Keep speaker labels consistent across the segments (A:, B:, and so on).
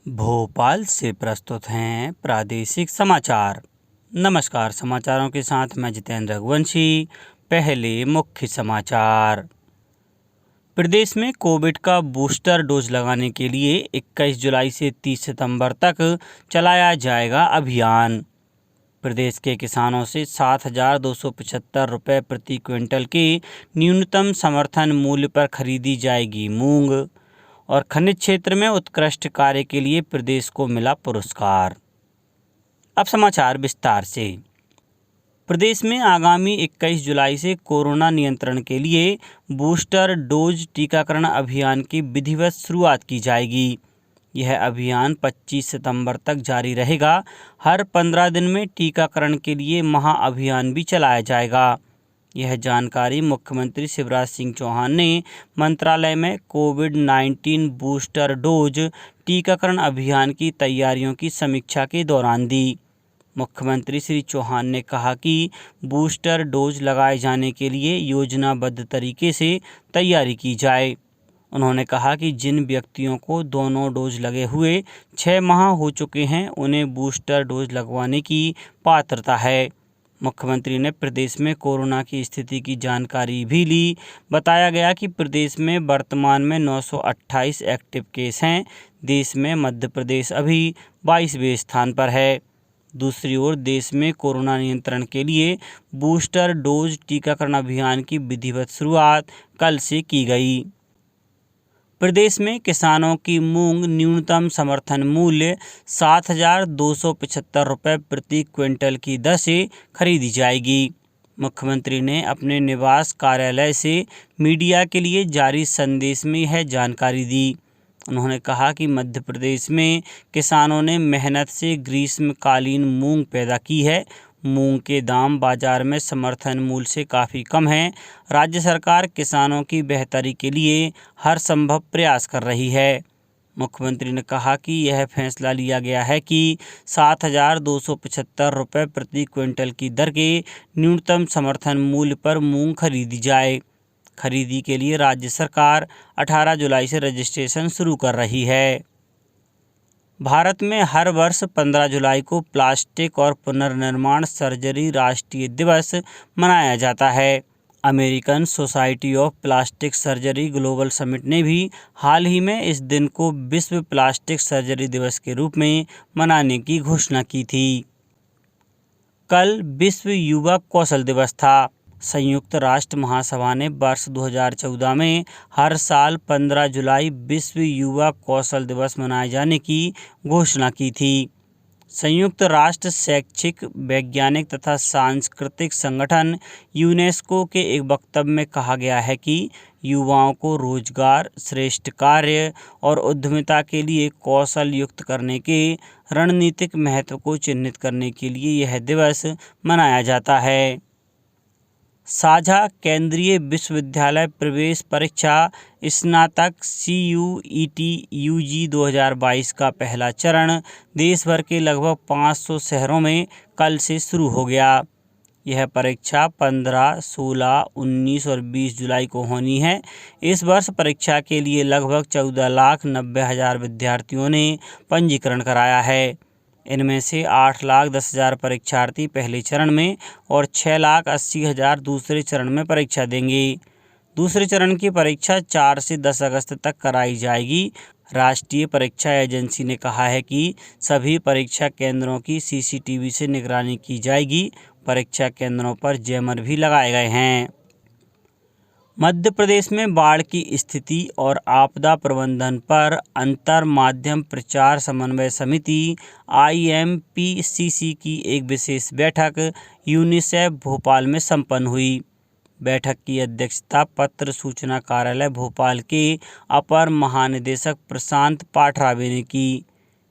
A: भोपाल से प्रस्तुत हैं प्रादेशिक समाचार। नमस्कार, समाचारों के साथ मैं जितेंद्र रघुवंशी। पहले मुख्य समाचार। प्रदेश में कोविड का बूस्टर डोज लगाने के लिए 21 जुलाई से 30 सितंबर तक चलाया जाएगा अभियान। प्रदेश के किसानों से 7,275 रुपये प्रति क्विंटल के न्यूनतम समर्थन मूल्य पर खरीदी जाएगी मूंग। और खनिज क्षेत्र में उत्कृष्ट कार्य के लिए प्रदेश को मिला पुरस्कार। अब समाचार विस्तार से। प्रदेश में आगामी 21 जुलाई से कोरोना नियंत्रण के लिए बूस्टर डोज टीकाकरण अभियान की विधिवत शुरुआत की जाएगी। यह अभियान 25 सितंबर तक जारी रहेगा। हर 15 दिन में टीकाकरण के लिए महाअभियान भी चलाया जाएगा। यह जानकारी मुख्यमंत्री शिवराज सिंह चौहान ने मंत्रालय में कोविड-19 बूस्टर डोज टीकाकरण अभियान की तैयारियों की समीक्षा के दौरान दी। मुख्यमंत्री श्री चौहान ने कहा कि बूस्टर डोज लगाए जाने के लिए योजनाबद्ध तरीके से तैयारी की जाए। उन्होंने कहा कि जिन व्यक्तियों को दोनों डोज लगे हुए 6 माह हो चुके हैं, उन्हें बूस्टर डोज लगवाने की पात्रता है। मुख्यमंत्री ने प्रदेश में कोरोना की स्थिति की जानकारी भी ली। बताया गया कि प्रदेश में वर्तमान में 928 एक्टिव केस हैं। देश में मध्य प्रदेश अभी 22वें स्थान पर है। दूसरी ओर देश में कोरोना नियंत्रण के लिए बूस्टर डोज टीकाकरण अभियान की विधिवत शुरुआत कल से की गई। प्रदेश में किसानों की मूंग न्यूनतम समर्थन मूल्य 7,275 रुपये प्रति क्विंटल की दर से खरीदी जाएगी। मुख्यमंत्री ने अपने निवास कार्यालय से मीडिया के लिए जारी संदेश में यह जानकारी दी। उन्होंने कहा कि मध्य प्रदेश में किसानों ने मेहनत से ग्रीष्मकालीन मूंग पैदा की है। मूंग के दाम बाजार में समर्थन मूल्य से काफ़ी कम हैं। राज्य सरकार किसानों की बेहतरी के लिए हर संभव प्रयास कर रही है। मुख्यमंत्री ने कहा कि यह फैसला लिया गया है कि 7,275 रुपये प्रति क्विंटल की दर के न्यूनतम समर्थन मूल्य पर मूंग खरीदी जाए। खरीदी के लिए राज्य सरकार 18 जुलाई से रजिस्ट्रेशन शुरू कर रही है। भारत में हर वर्ष 15 जुलाई को प्लास्टिक और पुनर्निर्माण सर्जरी राष्ट्रीय दिवस मनाया जाता है। American society of plastic surgery global summit ने भी हाल ही में इस दिन को विश्व प्लास्टिक सर्जरी दिवस के रूप में मनाने की घोषणा की थी। कल विश्व युवा कौशल दिवस था। संयुक्त राष्ट्र महासभा ने वर्ष 2014 में हर साल 15 जुलाई विश्व युवा कौशल दिवस मनाए जाने की घोषणा की थी। संयुक्त राष्ट्र शैक्षिक, वैज्ञानिक तथा सांस्कृतिक संगठन यूनेस्को के एक वक्तव्य में कहा गया है कि युवाओं को रोजगार, श्रेष्ठ कार्य और उद्यमिता के लिए कौशल युक्त करने के रणनीतिक महत्व को चिन्हित करने के लिए यह दिवस मनाया जाता है। साझा केंद्रीय विश्वविद्यालय प्रवेश परीक्षा स्नातक CUET UG 2022 का पहला चरण देश भर के लगभग 500 शहरों में कल से शुरू हो गया। यह परीक्षा 15, 16, 19 और 20 जुलाई को होनी है। इस वर्ष परीक्षा के लिए लगभग 14,90,000 विद्यार्थियों ने पंजीकरण कराया है। इनमें से 8,10,000 परीक्षार्थी पहले चरण में और 6,80,000 दूसरे चरण में परीक्षा देंगे। दूसरे चरण की परीक्षा 4 से 10 अगस्त तक कराई जाएगी। राष्ट्रीय परीक्षा एजेंसी ने कहा है कि सभी परीक्षा केंद्रों की CCTV से निगरानी की जाएगी। परीक्षा केंद्रों पर जैमर भी लगाए गए हैं। मध्य प्रदेश में बाढ़ की स्थिति और आपदा प्रबंधन पर अंतर माध्यम प्रचार समन्वय समिति IMPCC की एक विशेष बैठक यूनिसेफ भोपाल में संपन्न हुई। बैठक की अध्यक्षता पत्र सूचना कार्यालय भोपाल के अपर महानिदेशक प्रशांत पाठराबे ने की।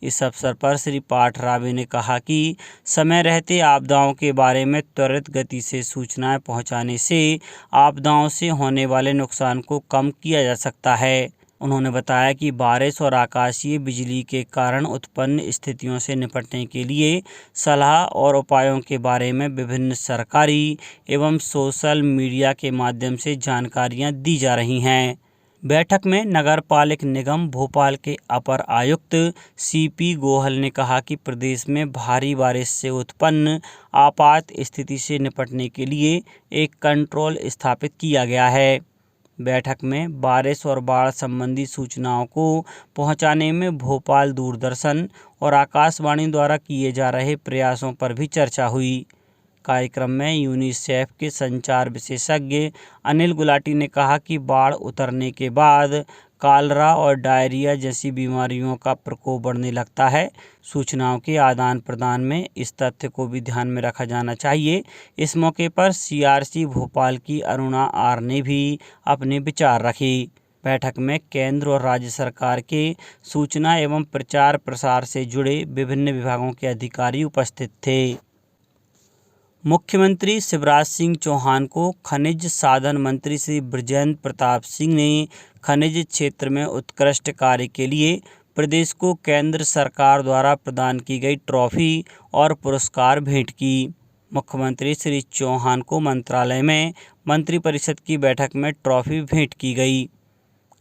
A: इस अवसर पर श्री पाठराबे ने कहा कि समय रहते आपदाओं के बारे में त्वरित गति से सूचनाएं पहुंचाने से आपदाओं से होने वाले नुकसान को कम किया जा सकता है। उन्होंने बताया कि बारिश और आकाशीय बिजली के कारण उत्पन्न स्थितियों से निपटने के लिए सलाह और उपायों के बारे में विभिन्न सरकारी एवं सोशल मीडिया के माध्यम से जानकारियां दी जा रही हैं। बैठक में नगर पालिक निगम भोपाल के अपर आयुक्त CP गोहल ने कहा कि प्रदेश में भारी बारिश से उत्पन्न आपात स्थिति से निपटने के लिए एक कंट्रोल स्थापित किया गया है। बैठक में बारिश और बाढ़ संबंधी सूचनाओं को पहुंचाने में भोपाल दूरदर्शन और आकाशवाणी द्वारा किए जा रहे प्रयासों पर भी चर्चा हुई। कार्यक्रम में यूनिसेफ के संचार विशेषज्ञ अनिल गुलाटी ने कहा कि बाढ़ उतरने के बाद कॉलरा और डायरिया जैसी बीमारियों का प्रकोप बढ़ने लगता है। सूचनाओं के आदान प्रदान में इस तथ्य को भी ध्यान में रखा जाना चाहिए। इस मौके पर CRC भोपाल की अरुणा R ने भी अपने विचार रखे। बैठक में केंद्र और राज्य सरकार के सूचना एवं प्रचार प्रसार से जुड़े विभिन्न विभागों के अधिकारी उपस्थित थे। मुख्यमंत्री शिवराज सिंह चौहान को खनिज साधन मंत्री श्री बृजेंद्र प्रताप सिंह ने खनिज क्षेत्र में उत्कृष्ट कार्य के लिए प्रदेश को केंद्र सरकार द्वारा प्रदान की गई ट्रॉफी और पुरस्कार भेंट की। मुख्यमंत्री श्री चौहान को मंत्रालय में मंत्रिपरिषद की बैठक में ट्रॉफी भेंट की गई।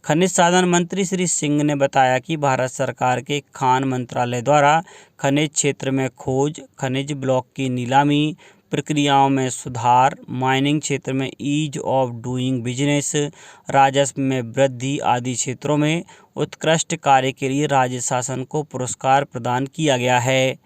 A: खनिज साधन मंत्री श्री सिंह ने बताया कि भारत सरकार के खान मंत्रालय द्वारा खनिज क्षेत्र में खोज, खनिज ब्लॉक की नीलामी प्रक्रियाओं में सुधार, माइनिंग क्षेत्र में ईज ऑफ डूइंग बिजनेस, राजस्व में वृद्धि आदि क्षेत्रों में उत्कृष्ट कार्य के लिए राज्य शासन को पुरस्कार प्रदान किया गया है।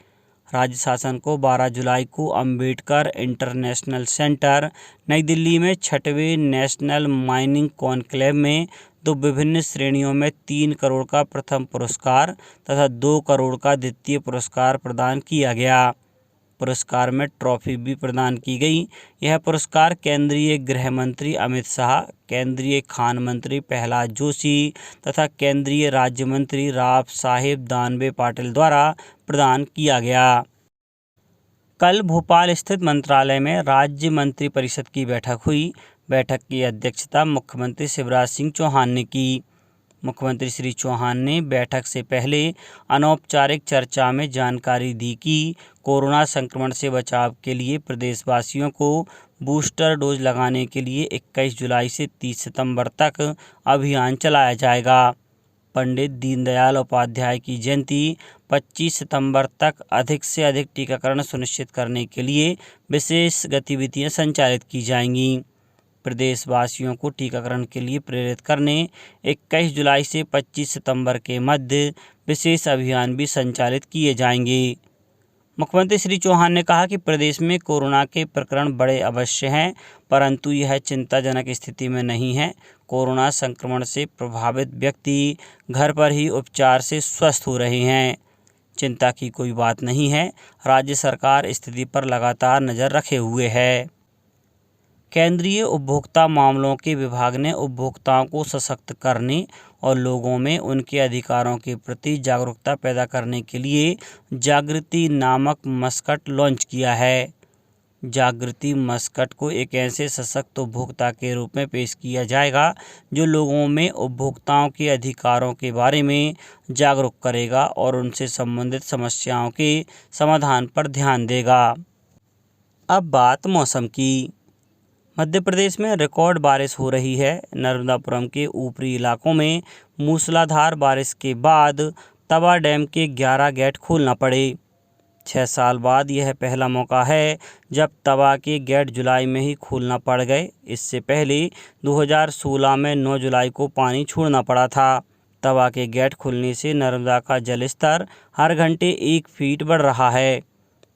A: राज्य शासन को 12 जुलाई को अंबेडकर इंटरनेशनल सेंटर नई दिल्ली में 6वें नेशनल माइनिंग कॉन्क्लेव में 2 विभिन्न श्रेणियों में 3 करोड़ का प्रथम पुरस्कार तथा 2 करोड़ का द्वितीय पुरस्कार प्रदान किया गया। पुरस्कार में ट्रॉफी भी प्रदान की गई। यह पुरस्कार केंद्रीय गृह मंत्री अमित शाह, केंद्रीय खान मंत्री प्रहलाद जोशी तथा केंद्रीय राज्य मंत्री राव साहेब दानवे पाटिल द्वारा प्रदान किया गया। कल भोपाल स्थित मंत्रालय में राज्य मंत्रिपरिषद की बैठक हुई। बैठक की अध्यक्षता मुख्यमंत्री शिवराज सिंह चौहान ने की। मुख्यमंत्री श्री चौहान ने बैठक से पहले अनौपचारिक चर्चा में जानकारी दी कि कोरोना संक्रमण से बचाव के लिए प्रदेशवासियों को बूस्टर डोज लगाने के लिए 21 जुलाई से 30 सितंबर तक अभियान चलाया जाएगा। पंडित दीनदयाल उपाध्याय की जयंती 25 सितंबर तक अधिक से अधिक टीकाकरण सुनिश्चित करने के लिए विशेष गतिविधियां संचालित की जाएंगी। प्रदेशवासियों को टीकाकरण के लिए प्रेरित करने 21 जुलाई से 25 सितंबर के मध्य विशेष अभियान भी संचालित किए जाएंगे। मुख्यमंत्री श्री चौहान ने कहा कि प्रदेश में कोरोना के प्रकरण बड़े अवश्य हैं, परंतु यह चिंताजनक स्थिति में नहीं है। कोरोना संक्रमण से प्रभावित व्यक्ति घर पर ही उपचार से स्वस्थ हो रहे हैं। चिंता की कोई बात नहीं है। राज्य सरकार स्थिति पर लगातार नज़र रखे हुए है। केंद्रीय उपभोक्ता मामलों के विभाग ने उपभोक्ताओं को सशक्त करने और लोगों में उनके अधिकारों के प्रति जागरूकता पैदा करने के लिए जागृति नामक मस्कट लॉन्च किया है। जागृति मस्कट को एक ऐसे सशक्त उपभोक्ता के रूप में पेश किया जाएगा जो लोगों में उपभोक्ताओं के अधिकारों के बारे में जागरूक करेगा और उनसे संबंधित समस्याओं के समाधान पर ध्यान देगा। अब बात मौसम की। मध्य प्रदेश में रिकॉर्ड बारिश हो रही है। नर्मदापुरम के ऊपरी इलाकों में मूसलाधार बारिश के बाद तवा डैम के 11 गेट खोलना पड़े। 6 साल बाद यह पहला मौका है जब तवा के गेट जुलाई में ही खोलना पड़ गए। इससे पहले 2016 में 9 जुलाई को पानी छोड़ना पड़ा था। तवा के गेट खुलने से नर्मदा का जलस्तर हर घंटे 1 फीट बढ़ रहा है।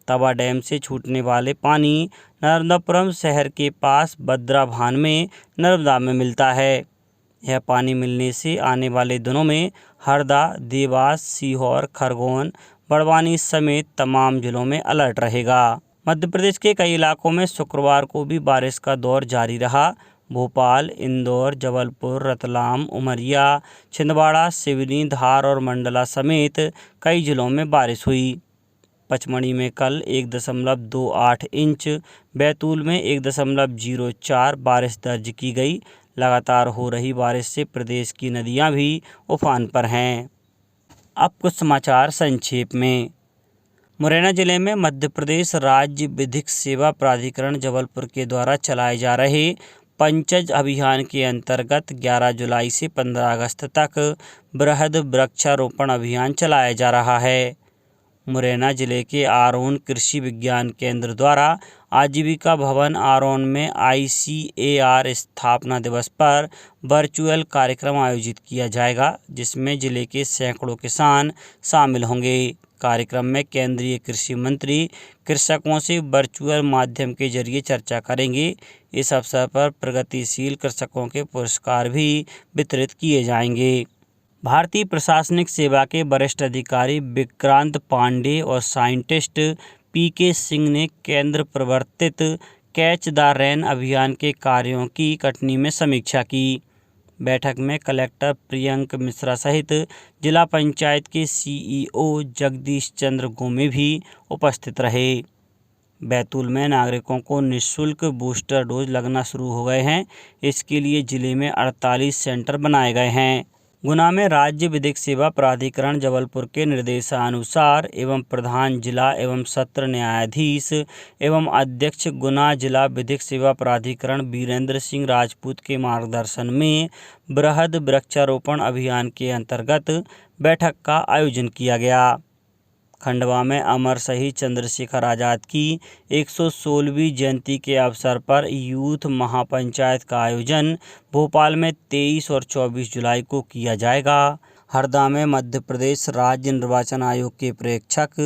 A: तवा डैम से छूटने वाले पानी नर्मदापुरम शहर के पास बद्राभान में नर्मदा में मिलता है। यह पानी मिलने से आने वाले दिनों में हरदा, देवास, सीहोर, खरगोन, बड़वानी समेत तमाम जिलों में अलर्ट रहेगा। मध्य प्रदेश के कई इलाकों में शुक्रवार को भी बारिश का दौर जारी रहा। भोपाल, इंदौर, जबलपुर, रतलाम, उमरिया, छिंदवाड़ा, सिवनी, धार और मंडला समेत कई जिलों में बारिश हुई। पचमढ़ी में कल 1.28 इंच, बैतूल में 1.04 बारिश दर्ज की गई। लगातार हो रही बारिश से प्रदेश की नदियां भी उफान पर हैं। अब कुछ समाचार संक्षेप में। मुरैना जिले में मध्य प्रदेश राज्य विधिक सेवा प्राधिकरण जबलपुर के द्वारा चलाए जा रहे पंचज अभियान के अंतर्गत 11 जुलाई से 15 अगस्त तक बृहद वृक्षारोपण अभियान चलाया जा रहा है। मुरैना जिले के आरोन कृषि विज्ञान केंद्र द्वारा आजीविका भवन आरोन में ICAR स्थापना दिवस पर वर्चुअल कार्यक्रम आयोजित किया जाएगा, जिसमें जिले के सैकड़ों किसान शामिल होंगे। कार्यक्रम में केंद्रीय कृषि मंत्री कृषकों से वर्चुअल माध्यम के जरिए चर्चा करेंगे। इस अवसर पर प्रगतिशील कृषकों के पुरस्कार भी वितरित किए जाएंगे। भारतीय प्रशासनिक सेवा के वरिष्ठ अधिकारी विक्रांत पांडे और साइंटिस्ट PK सिंह ने केंद्र प्रवर्तित कैच द रेन अभियान के कार्यों की कटनी में समीक्षा की। बैठक में कलेक्टर प्रियंक मिश्रा सहित जिला पंचायत के CEO जगदीश चंद्र गोमे भी उपस्थित रहे। बैतूल में नागरिकों को निःशुल्क बूस्टर डोज लगना शुरू हो गए हैं। इसके लिए जिले में 48 सेंटर बनाए गए हैं। गुना में राज्य विधिक सेवा प्राधिकरण जबलपुर के निर्देशानुसार एवं प्रधान जिला एवं सत्र न्यायाधीश एवं अध्यक्ष गुना जिला विधिक सेवा प्राधिकरण वीरेंद्र सिंह राजपूत के मार्गदर्शन में बृहद वृक्षारोपण अभियान के अंतर्गत बैठक का आयोजन किया गया। खंडवा में अमर शहीद चंद्रशेखर आज़ाद की 116वीं जयंती के अवसर पर यूथ महापंचायत का आयोजन भोपाल में 23 और 24 जुलाई को किया जाएगा। हरदा में मध्य प्रदेश राज्य निर्वाचन आयोग के प्रेक्षक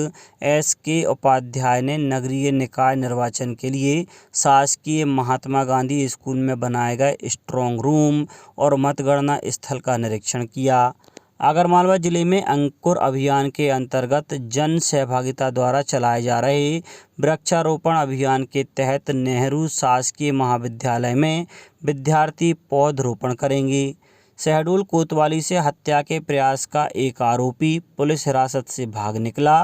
A: SK उपाध्याय ने नगरीय निकाय निर्वाचन के लिए शासकीय महात्मा गांधी स्कूल में बनाए गए स्ट्रांग रूम और मतगणना स्थल का निरीक्षण किया। आगरमालवा जिले में अंकुर अभियान के अंतर्गत जन सहभागिता द्वारा चलाए जा रहे वृक्षारोपण अभियान के तहत नेहरू शासकीय महाविद्यालय में विद्यार्थी पौधरोपण करेंगे। शहडोल कोतवाली से हत्या के प्रयास का एक आरोपी पुलिस हिरासत से भाग निकला।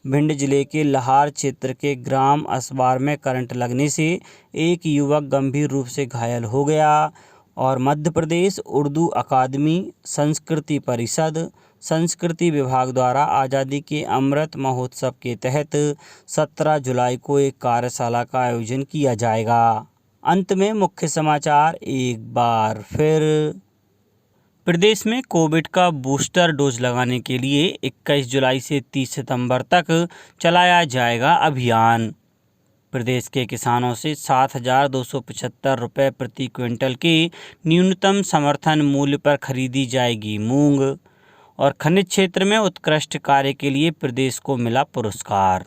A: भिंड जिले के लहार क्षेत्र के ग्राम असबार में करंट लगने से एक युवक गंभीर रूप से घायल हो गया। और मध्य प्रदेश उर्दू अकादमी संस्कृति परिषद संस्कृति विभाग द्वारा आज़ादी के अमृत महोत्सव के तहत 17 जुलाई को एक कार्यशाला का आयोजन किया जाएगा। अंत में मुख्य समाचार एक बार फिर। प्रदेश में कोविड का बूस्टर डोज लगाने के लिए 21 जुलाई से 30 सितंबर तक चलाया जाएगा अभियान। प्रदेश के किसानों से 7,275 रुपये प्रति क्विंटल के न्यूनतम समर्थन मूल्य पर खरीदी जाएगी मूंग। और खनिज क्षेत्र में उत्कृष्ट कार्य के लिए प्रदेश को मिला पुरस्कार।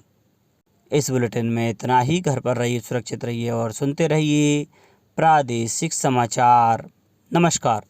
A: इस बुलेटिन में इतना ही। घर पर रहिए, सुरक्षित रहिए और सुनते रहिए प्रादेशिक समाचार। नमस्कार।